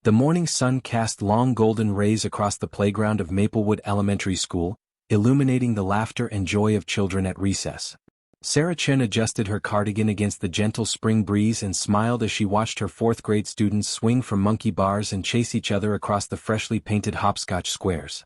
The morning sun cast long golden rays across the playground of Maplewood Elementary School, illuminating the laughter and joy of children at recess. Sarah Chen adjusted her cardigan against the gentle spring breeze and smiled as she watched her fourth-grade students swing from monkey bars and chase each other across the freshly painted hopscotch squares.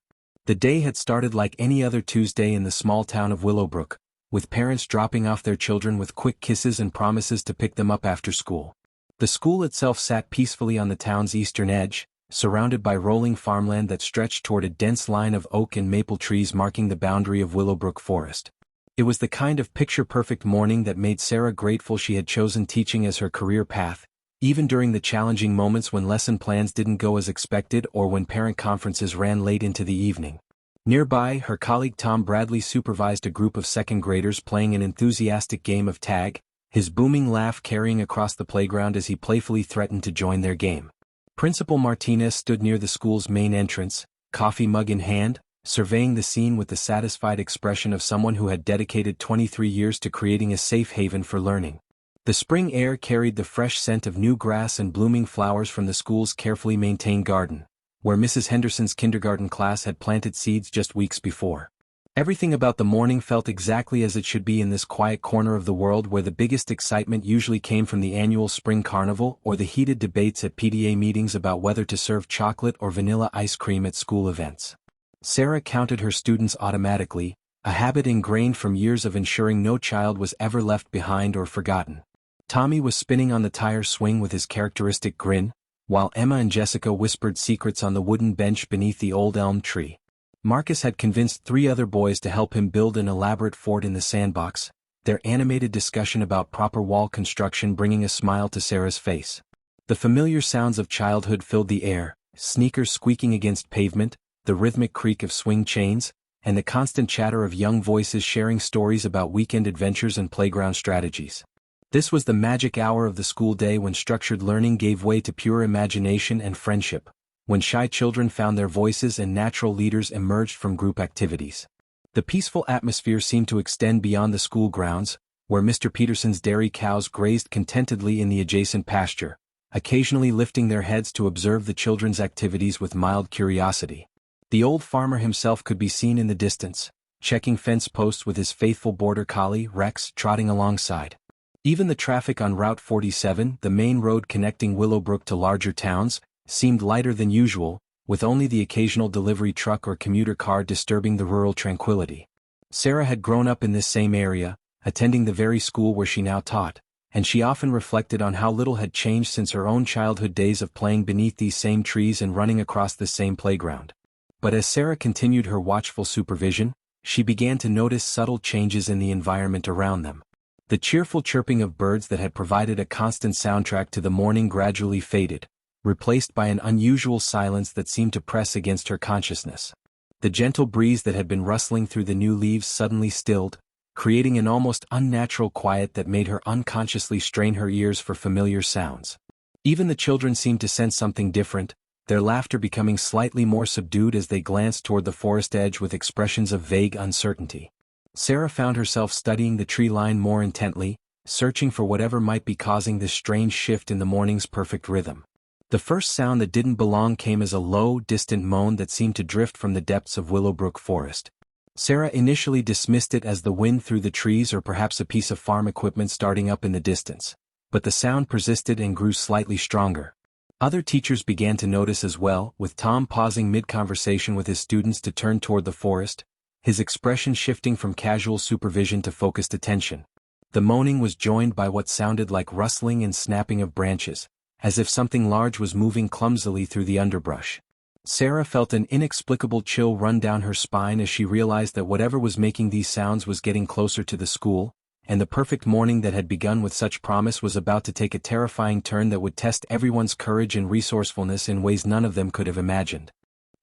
The day had started like any other Tuesday in the small town of Willowbrook, with parents dropping off their children with quick kisses and promises to pick them up after school. The school itself sat peacefully on the town's eastern edge, surrounded by rolling farmland that stretched toward a dense line of oak and maple trees marking the boundary of Willowbrook Forest. It was the kind of picture-perfect morning that made Sarah grateful she had chosen teaching as her career path, even during the challenging moments when lesson plans didn't go as expected or when parent conferences ran late into the evening. Nearby, her colleague Tom Bradley supervised a group of second graders playing an enthusiastic game of tag, his booming laugh carrying across the playground as he playfully threatened to join their game. Principal Martinez stood near the school's main entrance, coffee mug in hand, surveying the scene with the satisfied expression of someone who had dedicated 23 years to creating a safe haven for learning. The spring air carried the fresh scent of new grass and blooming flowers from the school's carefully maintained garden, where Mrs. Henderson's kindergarten class had planted seeds just weeks before. Everything about the morning felt exactly as it should be in this quiet corner of the world where the biggest excitement usually came from the annual spring carnival or the heated debates at PTA meetings about whether to serve chocolate or vanilla ice cream at school events. Sarah counted her students automatically, a habit ingrained from years of ensuring no child was ever left behind or forgotten. Tommy was spinning on the tire swing with his characteristic grin, while Emma and Jessica whispered secrets on the wooden bench beneath the old elm tree. Marcus had convinced 3 other boys to help him build an elaborate fort in the sandbox, their animated discussion about proper wall construction bringing a smile to Sarah's face. The familiar sounds of childhood filled the air, sneakers squeaking against pavement, the rhythmic creak of swing chains, and the constant chatter of young voices sharing stories about weekend adventures and playground strategies. This was the magic hour of the school day when structured learning gave way to pure imagination and friendship, when shy children found their voices and natural leaders emerged from group activities. The peaceful atmosphere seemed to extend beyond the school grounds, where Mr. Peterson's dairy cows grazed contentedly in the adjacent pasture, occasionally lifting their heads to observe the children's activities with mild curiosity. The old farmer himself could be seen in the distance, checking fence posts with his faithful border collie, Rex, trotting alongside. Even the traffic on Route 47, the main road connecting Willowbrook to larger towns, seemed lighter than usual, with only the occasional delivery truck or commuter car disturbing the rural tranquility. Sarah had grown up in this same area, attending the very school where she now taught, and she often reflected on how little had changed since her own childhood days of playing beneath these same trees and running across this same playground. But as Sarah continued her watchful supervision, she began to notice subtle changes in the environment around them. The cheerful chirping of birds that had provided a constant soundtrack to the morning gradually faded, replaced by an unusual silence that seemed to press against her consciousness. The gentle breeze that had been rustling through the new leaves suddenly stilled, creating an almost unnatural quiet that made her unconsciously strain her ears for familiar sounds. Even the children seemed to sense something different, their laughter becoming slightly more subdued as they glanced toward the forest edge with expressions of vague uncertainty. Sarah found herself studying the tree line more intently, searching for whatever might be causing this strange shift in the morning's perfect rhythm. The first sound that didn't belong came as a low, distant moan that seemed to drift from the depths of Willowbrook Forest. Sarah initially dismissed it as the wind through the trees or perhaps a piece of farm equipment starting up in the distance, but the sound persisted and grew slightly stronger. Other teachers began to notice as well, with Tom pausing mid-conversation with his students to turn toward the forest, his expression shifting from casual supervision to focused attention. The moaning was joined by what sounded like rustling and snapping of branches, as if something large was moving clumsily through the underbrush. Sarah felt an inexplicable chill run down her spine as she realized that whatever was making these sounds was getting closer to the school, and the perfect morning that had begun with such promise was about to take a terrifying turn that would test everyone's courage and resourcefulness in ways none of them could have imagined.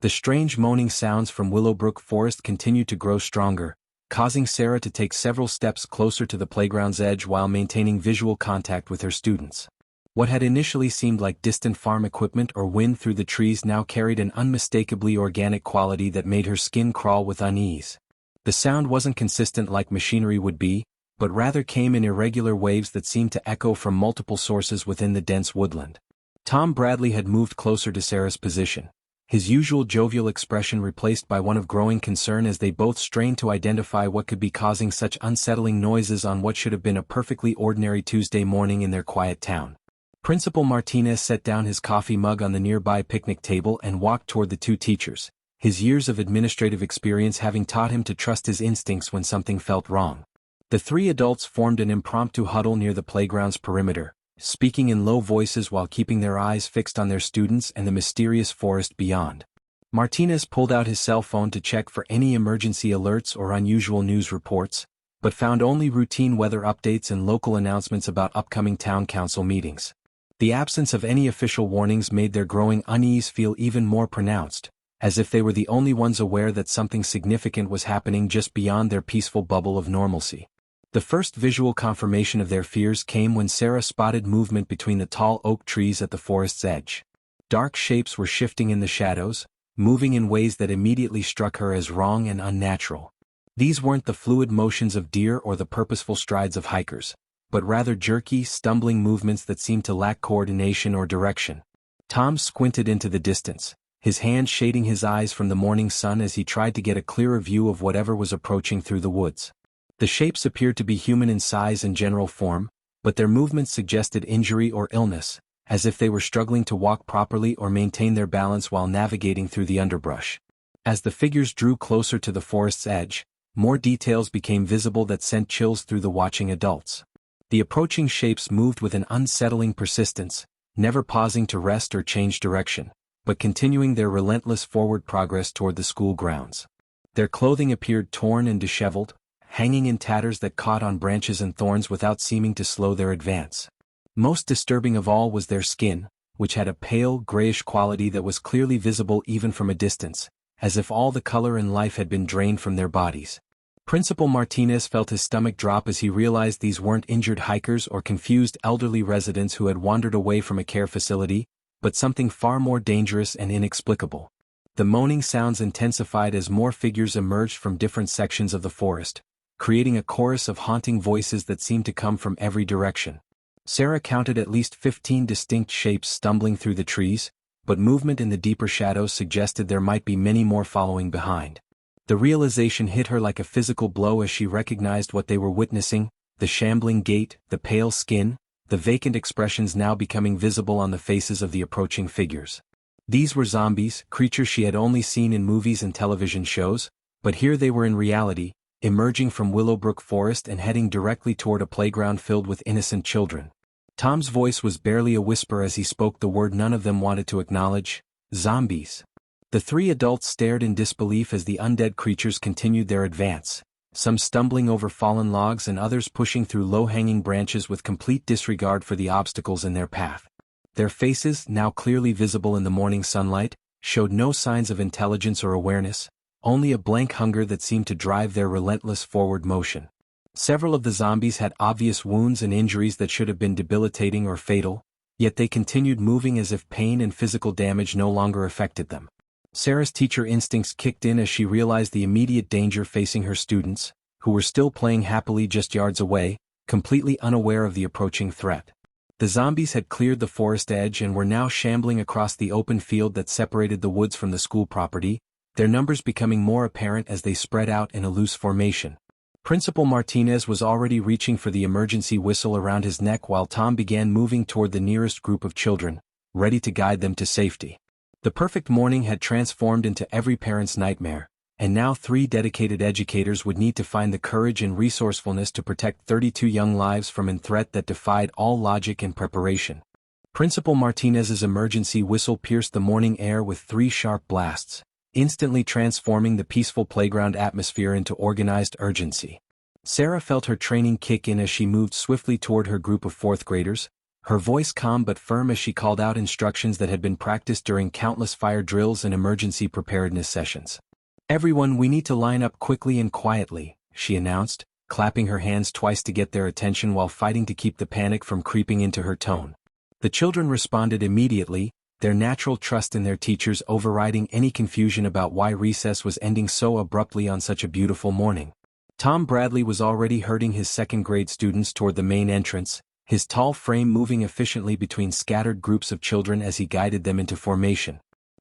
The strange moaning sounds from Willowbrook Forest continued to grow stronger, causing Sarah to take several steps closer to the playground's edge while maintaining visual contact with her students. What had initially seemed like distant farm equipment or wind through the trees now carried an unmistakably organic quality that made her skin crawl with unease. The sound wasn't consistent like machinery would be, but rather came in irregular waves that seemed to echo from multiple sources within the dense woodland. Tom Bradley had moved closer to Sarah's position, his usual jovial expression replaced by one of growing concern as they both strained to identify what could be causing such unsettling noises on what should have been a perfectly ordinary Tuesday morning in their quiet town. Principal Martinez set down his coffee mug on the nearby picnic table and walked toward the two teachers, his years of administrative experience having taught him to trust his instincts when something felt wrong. The three adults formed an impromptu huddle near the playground's perimeter, speaking in low voices while keeping their eyes fixed on their students and the mysterious forest beyond. Martinez pulled out his cell phone to check for any emergency alerts or unusual news reports, but found only routine weather updates and local announcements about upcoming town council meetings. The absence of any official warnings made their growing unease feel even more pronounced, as if they were the only ones aware that something significant was happening just beyond their peaceful bubble of normalcy. The first visual confirmation of their fears came when Sarah spotted movement between the tall oak trees at the forest's edge. Dark shapes were shifting in the shadows, moving in ways that immediately struck her as wrong and unnatural. These weren't the fluid motions of deer or the purposeful strides of hikers, but rather jerky, stumbling movements that seemed to lack coordination or direction. Tom squinted into the distance, his hand shading his eyes from the morning sun as he tried to get a clearer view of whatever was approaching through the woods. The shapes appeared to be human in size and general form, but their movements suggested injury or illness, as if they were struggling to walk properly or maintain their balance while navigating through the underbrush. As the figures drew closer to the forest's edge, more details became visible that sent chills through the watching adults. The approaching shapes moved with an unsettling persistence, never pausing to rest or change direction, but continuing their relentless forward progress toward the school grounds. Their clothing appeared torn and disheveled, hanging in tatters that caught on branches and thorns without seeming to slow their advance. Most disturbing of all was their skin, which had a pale, grayish quality that was clearly visible even from a distance, as if all the color and life had been drained from their bodies. Principal Martinez felt his stomach drop as he realized these weren't injured hikers or confused elderly residents who had wandered away from a care facility, but something far more dangerous and inexplicable. The moaning sounds intensified as more figures emerged from different sections of the forest, creating a chorus of haunting voices that seemed to come from every direction. Sarah counted at least 15 distinct shapes stumbling through the trees, but movement in the deeper shadows suggested there might be many more following behind. The realization hit her like a physical blow as she recognized what they were witnessing: the shambling gait, the pale skin, the vacant expressions now becoming visible on the faces of the approaching figures. These were zombies, creatures she had only seen in movies and television shows, but here they were in reality, emerging from Willowbrook Forest and heading directly toward a playground filled with innocent children. Tom's voice was barely a whisper as he spoke the word none of them wanted to acknowledge: zombies. The three adults stared in disbelief as the undead creatures continued their advance, some stumbling over fallen logs and others pushing through low-hanging branches with complete disregard for the obstacles in their path. Their faces, now clearly visible in the morning sunlight, showed no signs of intelligence or awareness, only a blank hunger that seemed to drive their relentless forward motion. Several of the zombies had obvious wounds and injuries that should have been debilitating or fatal, yet they continued moving as if pain and physical damage no longer affected them. Sarah's teacher instincts kicked in as she realized the immediate danger facing her students, who were still playing happily just yards away, completely unaware of the approaching threat. The zombies had cleared the forest edge and were now shambling across the open field that separated the woods from the school property, their numbers becoming more apparent as they spread out in a loose formation. Principal Martinez was already reaching for the emergency whistle around his neck while Tom began moving toward the nearest group of children, ready to guide them to safety. The perfect morning had transformed into every parent's nightmare, and now 3 dedicated educators would need to find the courage and resourcefulness to protect 32 young lives from a threat that defied all logic and preparation. Principal Martinez's emergency whistle pierced the morning air with 3 sharp blasts, instantly transforming the peaceful playground atmosphere into organized urgency. Sarah felt her training kick in as she moved swiftly toward her group of 4th graders, her voice calm but firm as she called out instructions that had been practiced during countless fire drills and emergency preparedness sessions. "Everyone, we need to line up quickly and quietly," she announced, clapping her hands twice to get their attention while fighting to keep the panic from creeping into her tone. The children responded immediately, their natural trust in their teachers overriding any confusion about why recess was ending so abruptly on such a beautiful morning. Tom Bradley was already herding his 2nd grade students toward the main entrance, his tall frame moving efficiently between scattered groups of children as he guided them into formation.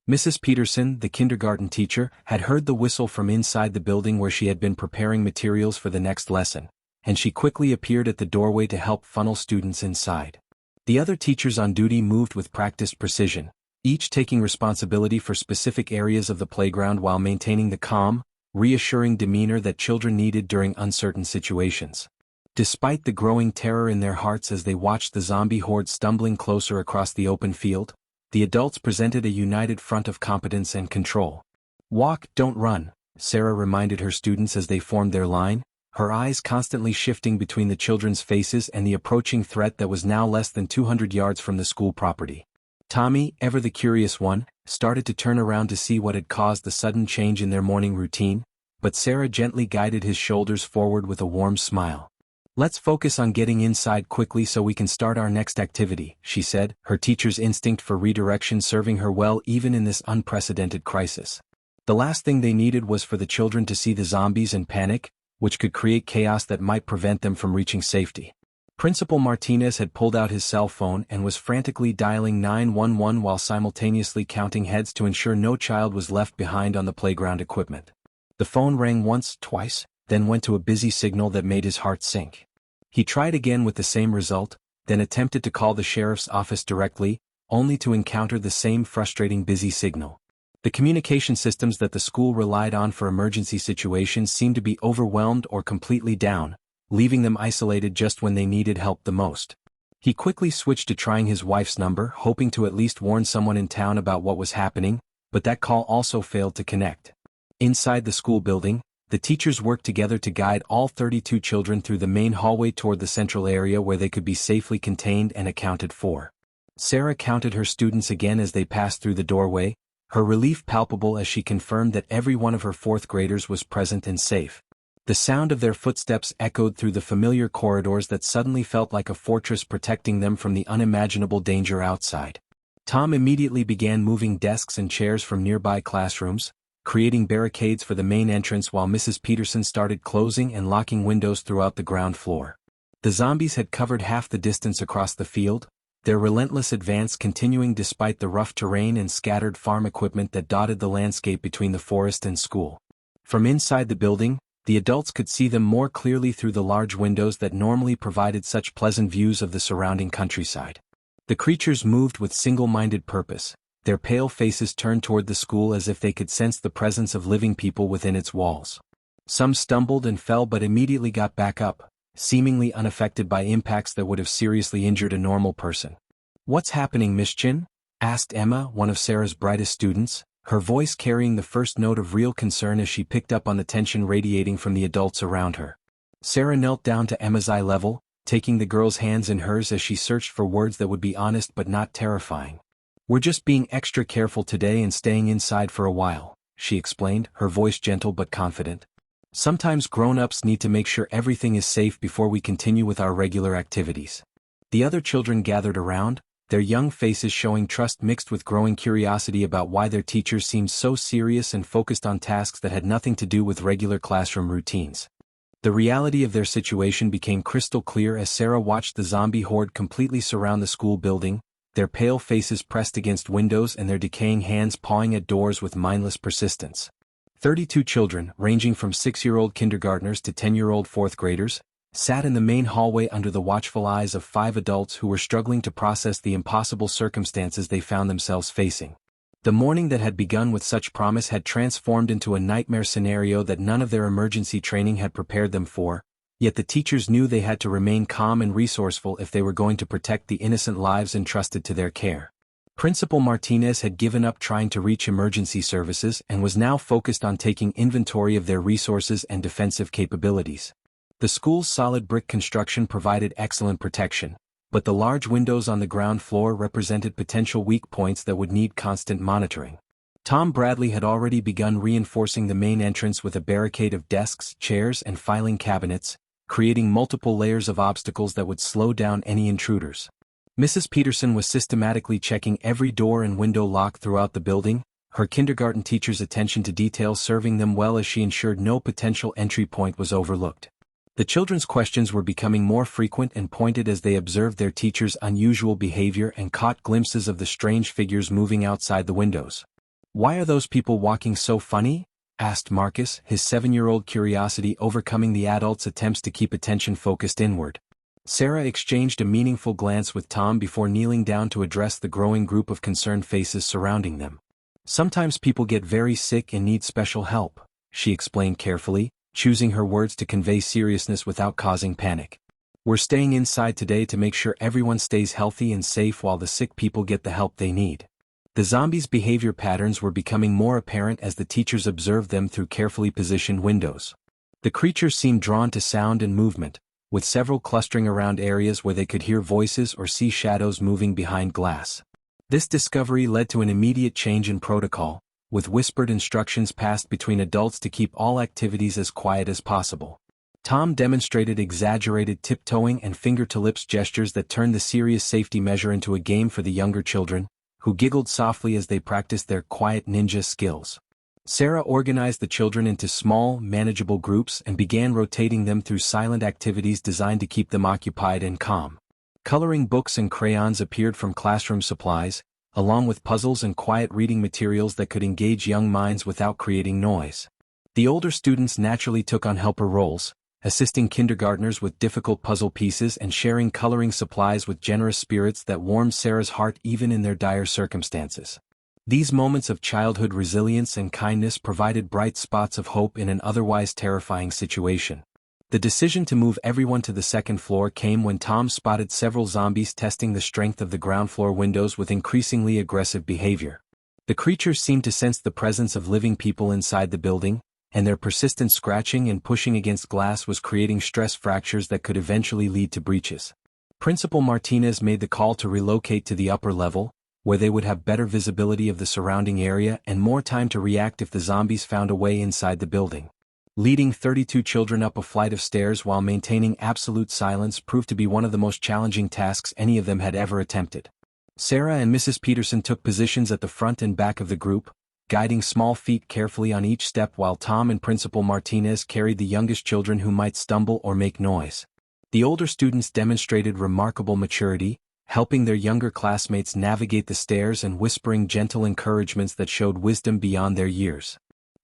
Mrs. Peterson, the kindergarten teacher, had heard the whistle from inside the building where she had been preparing materials for the next lesson, and she quickly appeared at the doorway to help funnel students inside. The other teachers on duty moved with practiced precision, each taking responsibility for specific areas of the playground while maintaining the calm, reassuring demeanor that children needed during uncertain situations. Despite the growing terror in their hearts as they watched the zombie horde stumbling closer across the open field, the adults presented a united front of competence and control. "Walk, don't run," Sarah reminded her students as they formed their line, her eyes constantly shifting between the children's faces and the approaching threat that was now less than 200 yards from the school property. Tommy, ever the curious one, started to turn around to see what had caused the sudden change in their morning routine, but Sarah gently guided his shoulders forward with a warm smile. "Let's focus on getting inside quickly so we can start our next activity," she said, her teacher's instinct for redirection serving her well even in this unprecedented crisis. The last thing they needed was for the children to see the zombies and panic, which could create chaos that might prevent them from reaching safety. Principal Martinez had pulled out his cell phone and was frantically dialing 911 while simultaneously counting heads to ensure no child was left behind on the playground equipment. The phone rang once, twice, then went to a busy signal that made his heart sink. He tried again with the same result, then attempted to call the sheriff's office directly, only to encounter the same frustrating busy signal. The communication systems that the school relied on for emergency situations seemed to be overwhelmed or completely down, leaving them isolated just when they needed help the most. He quickly switched to trying his wife's number, hoping to at least warn someone in town about what was happening, but that call also failed to connect. Inside the school building, the teachers worked together to guide all 32 children through the main hallway toward the central area where they could be safely contained and accounted for. Sarah counted her students again as they passed through the doorway, her relief palpable as she confirmed that every one of her fourth graders was present and safe. The sound of their footsteps echoed through the familiar corridors that suddenly felt like a fortress protecting them from the unimaginable danger outside. Tom immediately began moving desks and chairs from nearby classrooms, creating barricades for the main entrance while Mrs. Peterson started closing and locking windows throughout the ground floor. The zombies had covered half the distance across the field, their relentless advance continuing despite the rough terrain and scattered farm equipment that dotted the landscape between the forest and school. From inside the building, the adults could see them more clearly through the large windows that normally provided such pleasant views of the surrounding countryside. The creatures moved with single-minded purpose, their pale faces turned toward the school as if they could sense the presence of living people within its walls. Some stumbled and fell but immediately got back up, seemingly unaffected by impacts that would have seriously injured a normal person. "What's happening, Miss Chin?" asked Emma, one of Sarah's brightest students, her voice carrying the first note of real concern as she picked up on the tension radiating from the adults around her. Sarah knelt down to Emma's eye level, taking the girl's hands in hers as she searched for words that would be honest but not terrifying. "We're just being extra careful today and staying inside for a while," she explained, her voice gentle but confident. "Sometimes grown-ups need to make sure everything is safe before we continue with our regular activities." The other children gathered around, their young faces showing trust mixed with growing curiosity about why their teachers seemed so serious and focused on tasks that had nothing to do with regular classroom routines. The reality of their situation became crystal clear as Sarah watched the zombie horde completely surround the school building, their pale faces pressed against windows and their decaying hands pawing at doors with mindless persistence. 32 children, ranging from 6-year-old kindergartners to 10-year-old fourth graders, sat in the main hallway under the watchful eyes of 5 adults who were struggling to process the impossible circumstances they found themselves facing. The morning that had begun with such promise had transformed into a nightmare scenario that none of their emergency training had prepared them for, yet the teachers knew they had to remain calm and resourceful if they were going to protect the innocent lives entrusted to their care. Principal Martinez had given up trying to reach emergency services and was now focused on taking inventory of their resources and defensive capabilities. The school's solid brick construction provided excellent protection, but the large windows on the ground floor represented potential weak points that would need constant monitoring. Tom Bradley had already begun reinforcing the main entrance with a barricade of desks, chairs, and filing cabinets, creating multiple layers of obstacles that would slow down any intruders. Mrs. Peterson was systematically checking every door and window lock throughout the building, her kindergarten teacher's attention to detail serving them well as she ensured no potential entry point was overlooked. The children's questions were becoming more frequent and pointed as they observed their teacher's unusual behavior and caught glimpses of the strange figures moving outside the windows. "Why are those people walking so funny?" asked Marcus, his 7-year-old curiosity overcoming the adults' attempts to keep attention focused inward. Sarah exchanged a meaningful glance with Tom before kneeling down to address the growing group of concerned faces surrounding them. "Sometimes people get very sick and need special help," she explained carefully, choosing her words to convey seriousness without causing panic. "We're staying inside today to make sure everyone stays healthy and safe while the sick people get the help they need." The zombies' behavior patterns were becoming more apparent as the teachers observed them through carefully positioned windows. The creatures seemed drawn to sound and movement, with several clustering around areas where they could hear voices or see shadows moving behind glass. This discovery led to an immediate change in protocol, with whispered instructions passed between adults to keep all activities as quiet as possible. Tom demonstrated exaggerated tiptoeing and finger-to-lips gestures that turned the serious safety measure into a game for the younger children, who giggled softly as they practiced their quiet ninja skills. Sarah organized the children into small, manageable groups and began rotating them through silent activities designed to keep them occupied and calm. Coloring books and crayons appeared from classroom supplies, along with puzzles and quiet reading materials that could engage young minds without creating noise. The older students naturally took on helper roles, assisting kindergartners with difficult puzzle pieces and sharing coloring supplies with generous spirits that warmed Sarah's heart even in their dire circumstances. These moments of childhood resilience and kindness provided bright spots of hope in an otherwise terrifying situation. The decision to move everyone to the second floor came when Tom spotted several zombies testing the strength of the ground floor windows with increasingly aggressive behavior. The creatures seemed to sense the presence of living people inside the building, and their persistent scratching and pushing against glass was creating stress fractures that could eventually lead to breaches. Principal Martinez made the call to relocate to the upper level, where they would have better visibility of the surrounding area and more time to react if the zombies found a way inside the building. Leading 32 children up a flight of stairs while maintaining absolute silence proved to be one of the most challenging tasks any of them had ever attempted. Sarah and Mrs. Peterson took positions at the front and back of the group, guiding small feet carefully on each step while Tom and Principal Martinez carried the youngest children who might stumble or make noise. The older students demonstrated remarkable maturity, helping their younger classmates navigate the stairs and whispering gentle encouragements that showed wisdom beyond their years.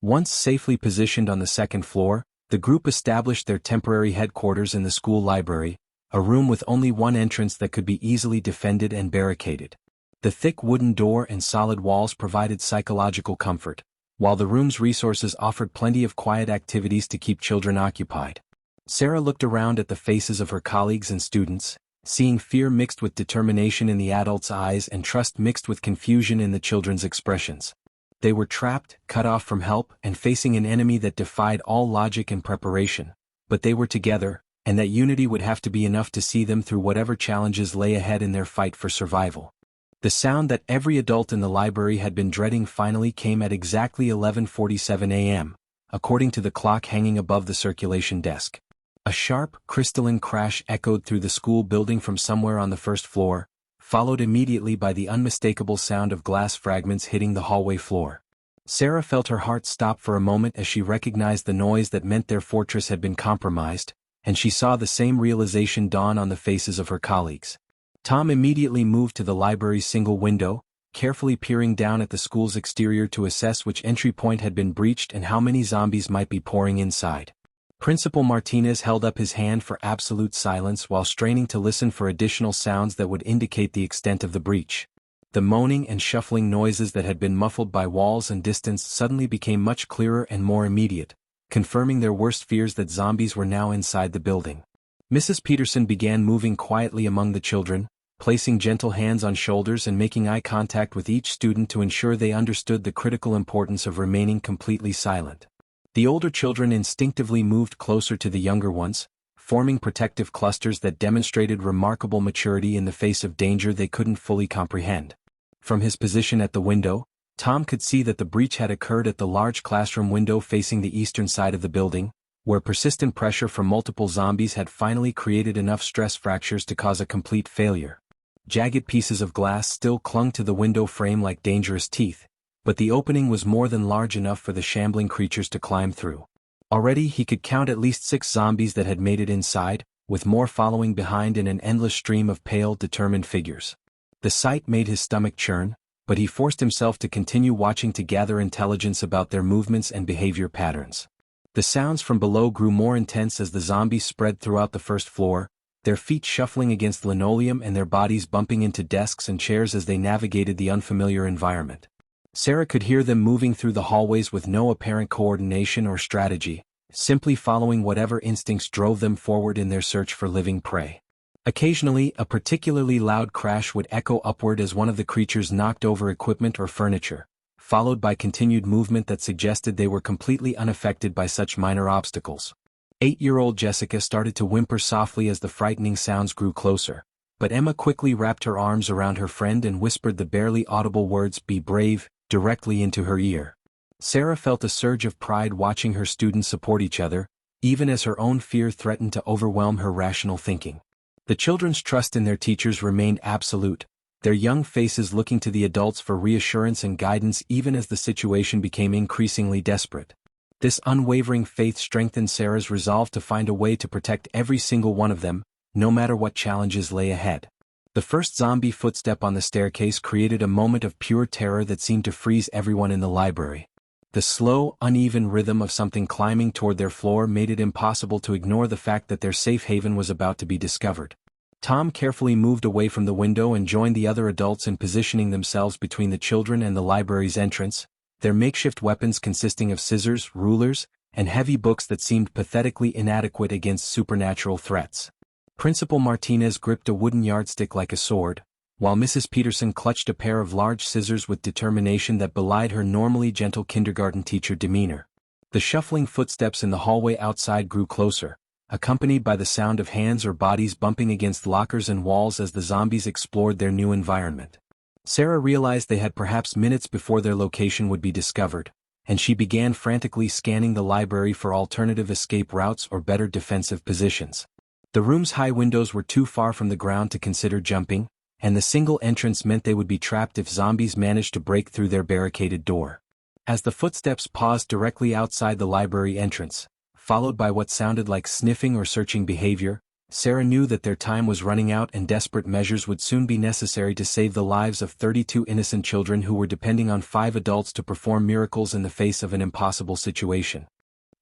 Once safely positioned on the second floor, the group established their temporary headquarters in the school library, a room with only one entrance that could be easily defended and barricaded. The thick wooden door and solid walls provided psychological comfort, while the room's resources offered plenty of quiet activities to keep children occupied. Sarah looked around at the faces of her colleagues and students, seeing fear mixed with determination in the adults' eyes and trust mixed with confusion in the children's expressions. They were trapped, cut off from help, and facing an enemy that defied all logic and preparation, but they were together, and that unity would have to be enough to see them through whatever challenges lay ahead in their fight for survival. The sound that every adult in the library had been dreading finally came at exactly 11:47 a.m., according to the clock hanging above the circulation desk. A sharp, crystalline crash echoed through the school building from somewhere on the first floor, followed immediately by the unmistakable sound of glass fragments hitting the hallway floor. Sarah felt her heart stop for a moment as she recognized the noise that meant their fortress had been compromised, and she saw the same realization dawn on the faces of her colleagues. Tom immediately moved to the library's single window, carefully peering down at the school's exterior to assess which entry point had been breached and how many zombies might be pouring inside. Principal Martinez held up his hand for absolute silence while straining to listen for additional sounds that would indicate the extent of the breach. The moaning and shuffling noises that had been muffled by walls and distance suddenly became much clearer and more immediate, confirming their worst fears that zombies were now inside the building. Mrs. Peterson began moving quietly among the children, placing gentle hands on shoulders and making eye contact with each student to ensure they understood the critical importance of remaining completely silent. The older children instinctively moved closer to the younger ones, forming protective clusters that demonstrated remarkable maturity in the face of danger they couldn't fully comprehend. From his position at the window, Tom could see that the breach had occurred at the large classroom window facing the eastern side of the building, where persistent pressure from multiple zombies had finally created enough stress fractures to cause a complete failure. Jagged pieces of glass still clung to the window frame like dangerous teeth, but the opening was more than large enough for the shambling creatures to climb through. Already he could count at least 6 zombies that had made it inside, with more following behind in an endless stream of pale, determined figures. The sight made his stomach churn, but he forced himself to continue watching to gather intelligence about their movements and behavior patterns. The sounds from below grew more intense as the zombies spread throughout the first floor, their feet shuffling against linoleum and their bodies bumping into desks and chairs as they navigated the unfamiliar environment. Sarah could hear them moving through the hallways with no apparent coordination or strategy, simply following whatever instincts drove them forward in their search for living prey. Occasionally, a particularly loud crash would echo upward as one of the creatures knocked over equipment or furniture, followed by continued movement that suggested they were completely unaffected by such minor obstacles. 8-year-old Jessica started to whimper softly as the frightening sounds grew closer, but Emma quickly wrapped her arms around her friend and whispered the barely audible words "Be brave" directly into her ear. Sarah felt a surge of pride watching her students support each other, even as her own fear threatened to overwhelm her rational thinking. The children's trust in their teachers remained absolute, their young faces looking to the adults for reassurance and guidance even as the situation became increasingly desperate. This unwavering faith strengthened Sarah's resolve to find a way to protect every single one of them, no matter what challenges lay ahead. The first zombie footstep on the staircase created a moment of pure terror that seemed to freeze everyone in the library. The slow, uneven rhythm of something climbing toward their floor made it impossible to ignore the fact that their safe haven was about to be discovered. Tom carefully moved away from the window and joined the other adults in positioning themselves between the children and the library's entrance, their makeshift weapons consisting of scissors, rulers, and heavy books that seemed pathetically inadequate against supernatural threats. Principal Martinez gripped a wooden yardstick like a sword, while Mrs. Peterson clutched a pair of large scissors with determination that belied her normally gentle kindergarten teacher demeanor. The shuffling footsteps in the hallway outside grew closer, accompanied by the sound of hands or bodies bumping against lockers and walls as the zombies explored their new environment. Sarah realized they had perhaps minutes before their location would be discovered, and she began frantically scanning the library for alternative escape routes or better defensive positions. The room's high windows were too far from the ground to consider jumping, and the single entrance meant they would be trapped if zombies managed to break through their barricaded door. As the footsteps paused directly outside the library entrance, followed by what sounded like sniffing or searching behavior, Sarah knew that their time was running out and desperate measures would soon be necessary to save the lives of 32 innocent children who were depending on 5 adults to perform miracles in the face of an impossible situation.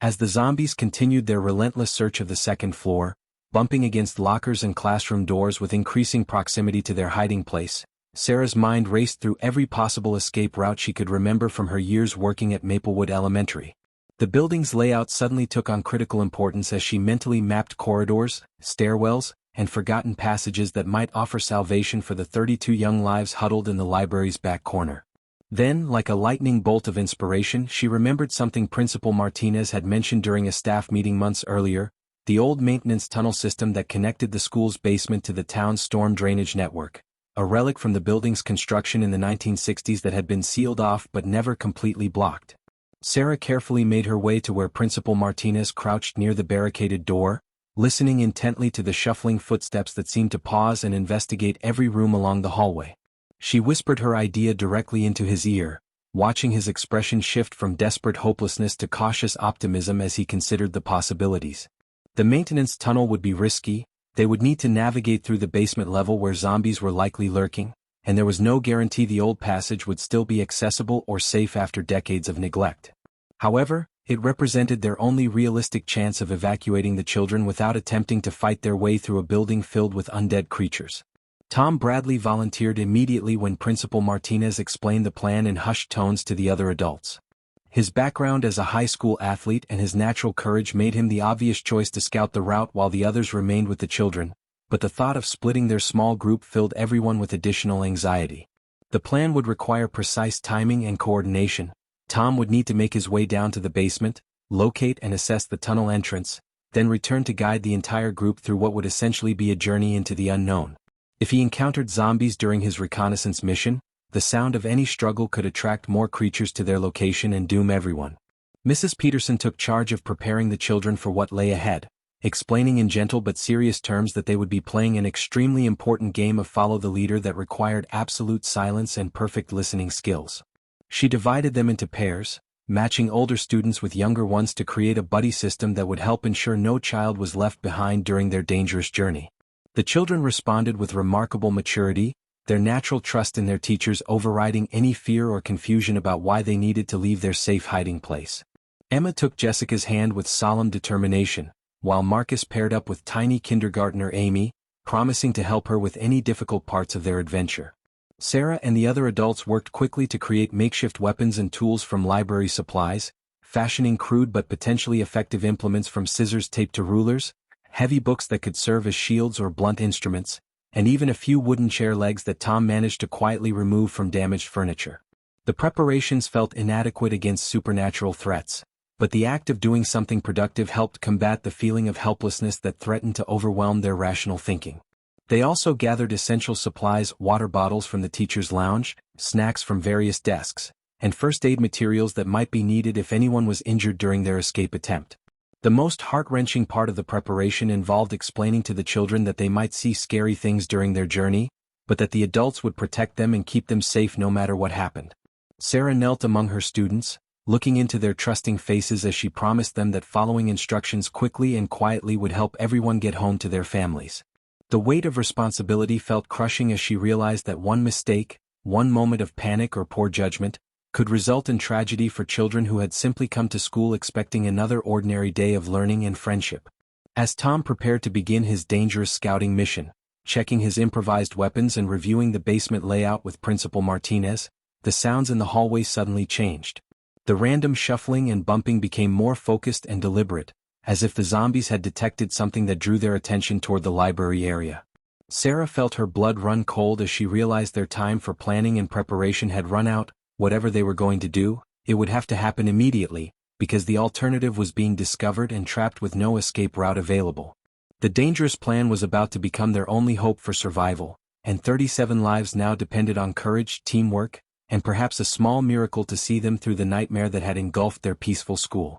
As the zombies continued their relentless search of the second floor, bumping against lockers and classroom doors with increasing proximity to their hiding place, Sarah's mind raced through every possible escape route she could remember from her years working at Maplewood Elementary. The building's layout suddenly took on critical importance as she mentally mapped corridors, stairwells, and forgotten passages that might offer salvation for the 32 young lives huddled in the library's back corner. Then, like a lightning bolt of inspiration, she remembered something Principal Martinez had mentioned during a staff meeting months earlier: the old maintenance tunnel system that connected the school's basement to the town's storm drainage network, a relic from the building's construction in the 1960s that had been sealed off but never completely blocked. Sarah carefully made her way to where Principal Martinez crouched near the barricaded door, listening intently to the shuffling footsteps that seemed to pause and investigate every room along the hallway. She whispered her idea directly into his ear, watching his expression shift from desperate hopelessness to cautious optimism as he considered the possibilities. The maintenance tunnel would be risky, they would need to navigate through the basement level where zombies were likely lurking, and there was no guarantee the old passage would still be accessible or safe after decades of neglect. However, it represented their only realistic chance of evacuating the children without attempting to fight their way through a building filled with undead creatures. Tom Bradley volunteered immediately when Principal Martinez explained the plan in hushed tones to the other adults. His background as a high school athlete and his natural courage made him the obvious choice to scout the route while the others remained with the children, but the thought of splitting their small group filled everyone with additional anxiety. The plan would require precise timing and coordination. Tom would need to make his way down to the basement, locate and assess the tunnel entrance, then return to guide the entire group through what would essentially be a journey into the unknown. If he encountered zombies during his reconnaissance mission, the sound of any struggle could attract more creatures to their location and doom everyone. Mrs. Peterson took charge of preparing the children for what lay ahead, explaining in gentle but serious terms that they would be playing an extremely important game of follow the leader that required absolute silence and perfect listening skills. She divided them into pairs, matching older students with younger ones to create a buddy system that would help ensure no child was left behind during their dangerous journey. The children responded with remarkable maturity, their natural trust in their teachers overriding any fear or confusion about why they needed to leave their safe hiding place. Emma took Jessica's hand with solemn determination, while Marcus paired up with tiny kindergartner Amy, promising to help her with any difficult parts of their adventure. Sarah and the other adults worked quickly to create makeshift weapons and tools from library supplies, fashioning crude but potentially effective implements from scissors taped to rulers, heavy books that could serve as shields or blunt instruments, and even a few wooden chair legs that Tom managed to quietly remove from damaged furniture. The preparations felt inadequate against supernatural threats, but the act of doing something productive helped combat the feeling of helplessness that threatened to overwhelm their rational thinking. They also gathered essential supplies, water bottles from the teacher's lounge, snacks from various desks, and first aid materials that might be needed if anyone was injured during their escape attempt. The most heart-wrenching part of the preparation involved explaining to the children that they might see scary things during their journey, but that the adults would protect them and keep them safe no matter what happened. Sarah knelt among her students, looking into their trusting faces as she promised them that following instructions quickly and quietly would help everyone get home to their families. The weight of responsibility felt crushing as she realized that one mistake, one moment of panic or poor judgment, could result in tragedy for children who had simply come to school expecting another ordinary day of learning and friendship. As Tom prepared to begin his dangerous scouting mission, checking his improvised weapons and reviewing the basement layout with Principal Martinez, the sounds in the hallway suddenly changed. The random shuffling and bumping became more focused and deliberate, as if the zombies had detected something that drew their attention toward the library area. Sarah felt her blood run cold as she realized their time for planning and preparation had run out. Whatever they were going to do, it would have to happen immediately, because the alternative was being discovered and trapped with no escape route available. The dangerous plan was about to become their only hope for survival, and 37 lives now depended on courage, teamwork, and perhaps a small miracle to see them through the nightmare that had engulfed their peaceful school.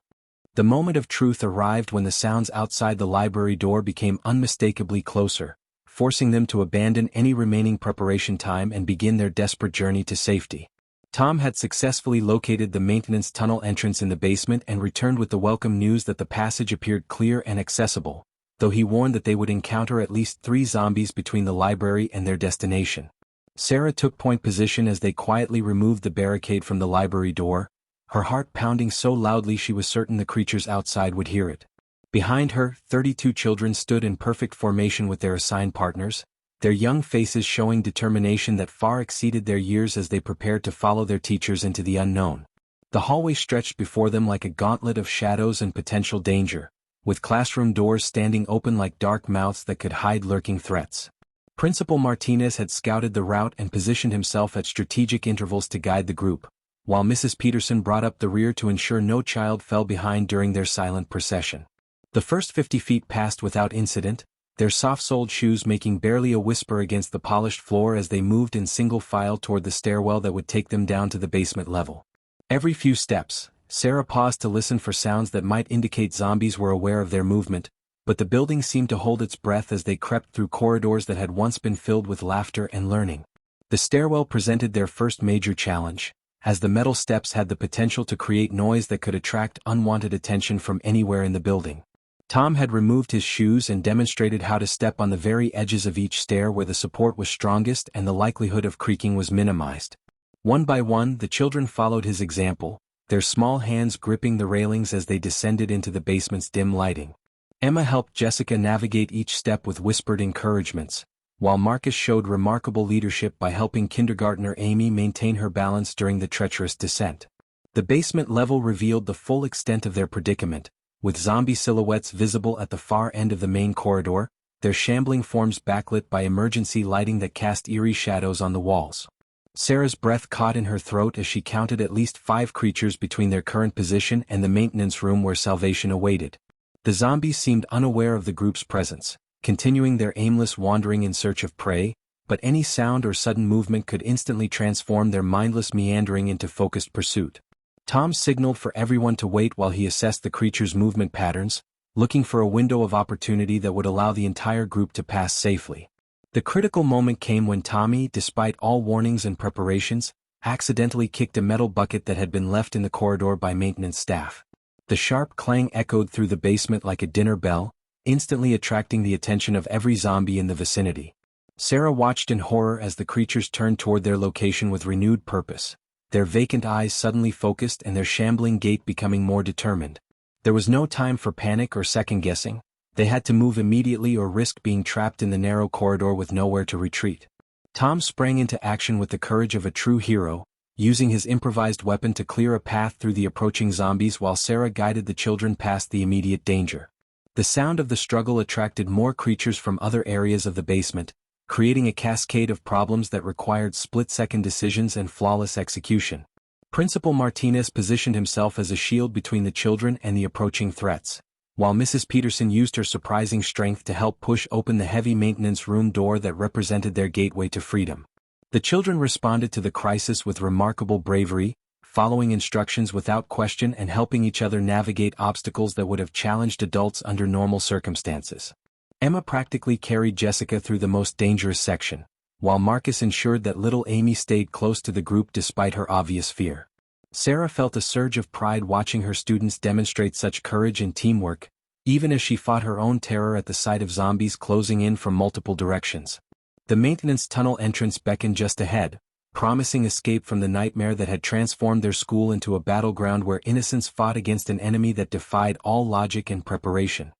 The moment of truth arrived when the sounds outside the library door became unmistakably closer, forcing them to abandon any remaining preparation time and begin their desperate journey to safety. Tom had successfully located the maintenance tunnel entrance in the basement and returned with the welcome news that the passage appeared clear and accessible, though he warned that they would encounter at least 3 zombies between the library and their destination. Sarah took point position as they quietly removed the barricade from the library door, her heart pounding so loudly she was certain the creatures outside would hear it. Behind her, 32 children stood in perfect formation with their assigned partners, their young faces showing determination that far exceeded their years as they prepared to follow their teachers into the unknown. The hallway stretched before them like a gauntlet of shadows and potential danger, with classroom doors standing open like dark mouths that could hide lurking threats. Principal Martinez had scouted the route and positioned himself at strategic intervals to guide the group, while Mrs. Peterson brought up the rear to ensure no child fell behind during their silent procession. The first 50 feet passed without incident, their soft-soled shoes making barely a whisper against the polished floor as they moved in single file toward the stairwell that would take them down to the basement level. Every few steps, Sarah paused to listen for sounds that might indicate zombies were aware of their movement, but the building seemed to hold its breath as they crept through corridors that had once been filled with laughter and learning. The stairwell presented their first major challenge, as the metal steps had the potential to create noise that could attract unwanted attention from anywhere in the building. Tom had removed his shoes and demonstrated how to step on the very edges of each stair where the support was strongest and the likelihood of creaking was minimized. One by one, the children followed his example, their small hands gripping the railings as they descended into the basement's dim lighting. Emma helped Jessica navigate each step with whispered encouragements, while Marcus showed remarkable leadership by helping kindergartner Amy maintain her balance during the treacherous descent. The basement level revealed the full extent of their predicament, with zombie silhouettes visible at the far end of the main corridor, their shambling forms backlit by emergency lighting that cast eerie shadows on the walls. Sarah's breath caught in her throat as she counted at least 5 creatures between their current position and the maintenance room where salvation awaited. The zombies seemed unaware of the group's presence, continuing their aimless wandering in search of prey, but any sound or sudden movement could instantly transform their mindless meandering into focused pursuit. Tom signaled for everyone to wait while he assessed the creatures' movement patterns, looking for a window of opportunity that would allow the entire group to pass safely. The critical moment came when Tommy, despite all warnings and preparations, accidentally kicked a metal bucket that had been left in the corridor by maintenance staff. The sharp clang echoed through the basement like a dinner bell, instantly attracting the attention of every zombie in the vicinity. Sarah watched in horror as the creatures turned toward their location with renewed purpose, their vacant eyes suddenly focused and their shambling gait becoming more determined. There was no time for panic or second-guessing. They had to move immediately or risk being trapped in the narrow corridor with nowhere to retreat. Tom sprang into action with the courage of a true hero, using his improvised weapon to clear a path through the approaching zombies while Sarah guided the children past the immediate danger. The sound of the struggle attracted more creatures from other areas of the basement, creating a cascade of problems that required split-second decisions and flawless execution. Principal Martinez positioned himself as a shield between the children and the approaching threats, while Mrs. Peterson used her surprising strength to help push open the heavy maintenance room door that represented their gateway to freedom. The children responded to the crisis with remarkable bravery, following instructions without question and helping each other navigate obstacles that would have challenged adults under normal circumstances. Emma practically carried Jessica through the most dangerous section, while Marcus ensured that little Amy stayed close to the group despite her obvious fear. Sarah felt a surge of pride watching her students demonstrate such courage and teamwork, even as she fought her own terror at the sight of zombies closing in from multiple directions. The maintenance tunnel entrance beckoned just ahead, promising escape from the nightmare that had transformed their school into a battleground where innocence fought against an enemy that defied all logic and preparation.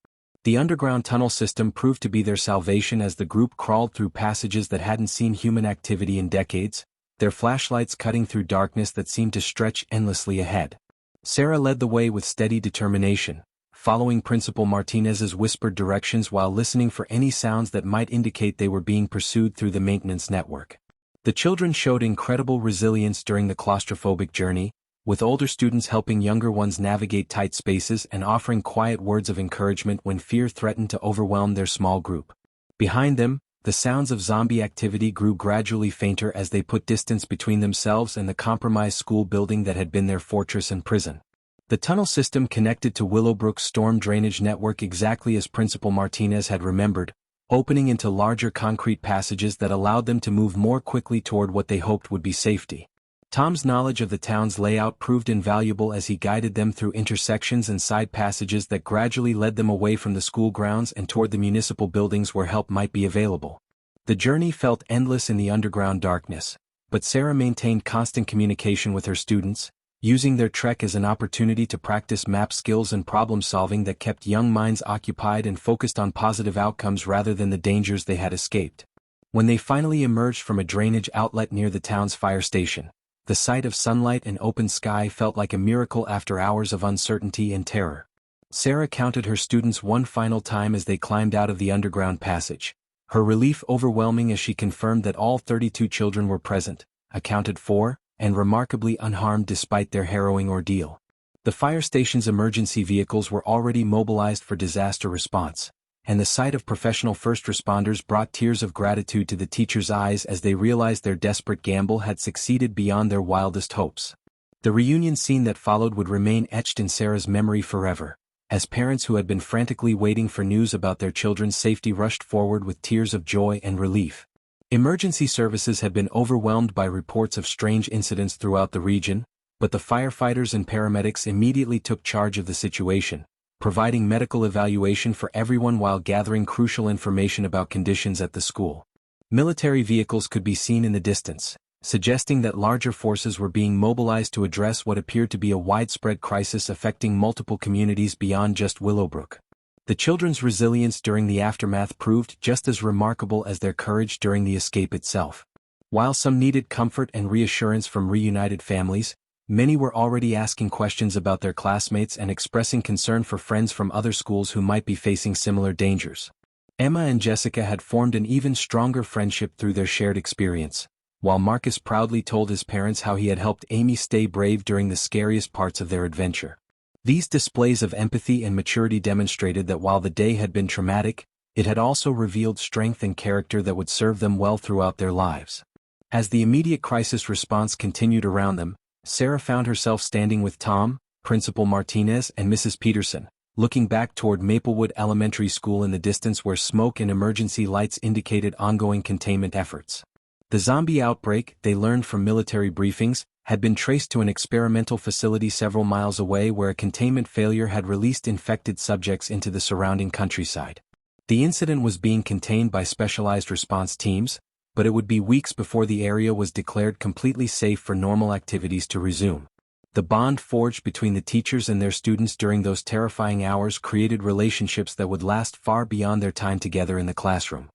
The underground tunnel system proved to be their salvation as the group crawled through passages that hadn't seen human activity in decades, their flashlights cutting through darkness that seemed to stretch endlessly ahead. Sarah led the way with steady determination, following Principal Martinez's whispered directions while listening for any sounds that might indicate they were being pursued through the maintenance network. The children showed incredible resilience during the claustrophobic journey, with older students helping younger ones navigate tight spaces and offering quiet words of encouragement when fear threatened to overwhelm their small group. Behind them, the sounds of zombie activity grew gradually fainter as they put distance between themselves and the compromised school building that had been their fortress and prison. The tunnel system connected to Willowbrook's storm drainage network exactly as Principal Martinez had remembered, opening into larger concrete passages that allowed them to move more quickly toward what they hoped would be safety. Tom's knowledge of the town's layout proved invaluable as he guided them through intersections and side passages that gradually led them away from the school grounds and toward the municipal buildings where help might be available. The journey felt endless in the underground darkness, but Sarah maintained constant communication with her students, using their trek as an opportunity to practice map skills and problem-solving that kept young minds occupied and focused on positive outcomes rather than the dangers they had escaped. When they finally emerged from a drainage outlet near the town's fire station, the sight of sunlight and open sky felt like a miracle after hours of uncertainty and terror. Sarah counted her students one final time as they climbed out of the underground passage, her relief overwhelming as she confirmed that all 32 children were present, accounted for, and remarkably unharmed despite their harrowing ordeal. The fire station's emergency vehicles were already mobilized for disaster response, and the sight of professional first responders brought tears of gratitude to the teachers' eyes as they realized their desperate gamble had succeeded beyond their wildest hopes. The reunion scene that followed would remain etched in Sarah's memory forever, as parents who had been frantically waiting for news about their children's safety rushed forward with tears of joy and relief. Emergency services had been overwhelmed by reports of strange incidents throughout the region, but the firefighters and paramedics immediately took charge of the situation, providing medical evaluation for everyone while gathering crucial information about conditions at the school. Military vehicles could be seen in the distance, suggesting that larger forces were being mobilized to address what appeared to be a widespread crisis affecting multiple communities beyond just Willowbrook. The children's resilience during the aftermath proved just as remarkable as their courage during the escape itself. While some needed comfort and reassurance from reunited families, many were already asking questions about their classmates and expressing concern for friends from other schools who might be facing similar dangers. Emma and Jessica had formed an even stronger friendship through their shared experience, while Marcus proudly told his parents how he had helped Amy stay brave during the scariest parts of their adventure. These displays of empathy and maturity demonstrated that while the day had been traumatic, it had also revealed strength and character that would serve them well throughout their lives. As the immediate crisis response continued around them, Sarah found herself standing with Tom, Principal Martinez and Mrs. Peterson, looking back toward Maplewood Elementary School in the distance where smoke and emergency lights indicated ongoing containment efforts. The zombie outbreak, they learned from military briefings, had been traced to an experimental facility several miles away where a containment failure had released infected subjects into the surrounding countryside. The incident was being contained by specialized response teams, but it would be weeks before the area was declared completely safe for normal activities to resume. The bond forged between the teachers and their students during those terrifying hours created relationships that would last far beyond their time together in the classroom.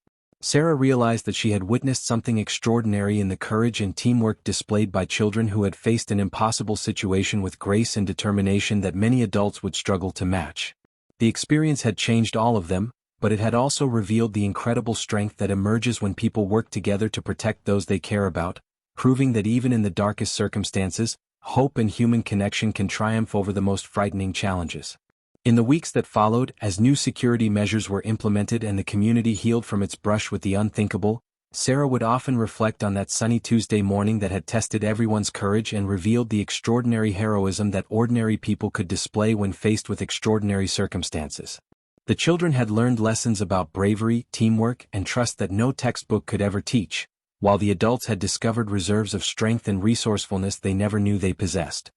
Sarah realized that she had witnessed something extraordinary in the courage and teamwork displayed by children who had faced an impossible situation with grace and determination that many adults would struggle to match. The experience had changed all of them, but it had also revealed the incredible strength that emerges when people work together to protect those they care about, proving that even in the darkest circumstances, hope and human connection can triumph over the most frightening challenges. In the weeks that followed, as new security measures were implemented and the community healed from its brush with the unthinkable, Sarah would often reflect on that sunny Tuesday morning that had tested everyone's courage and revealed the extraordinary heroism that ordinary people could display when faced with extraordinary circumstances. The children had learned lessons about bravery, teamwork, and trust that no textbook could ever teach, while the adults had discovered reserves of strength and resourcefulness they never knew they possessed.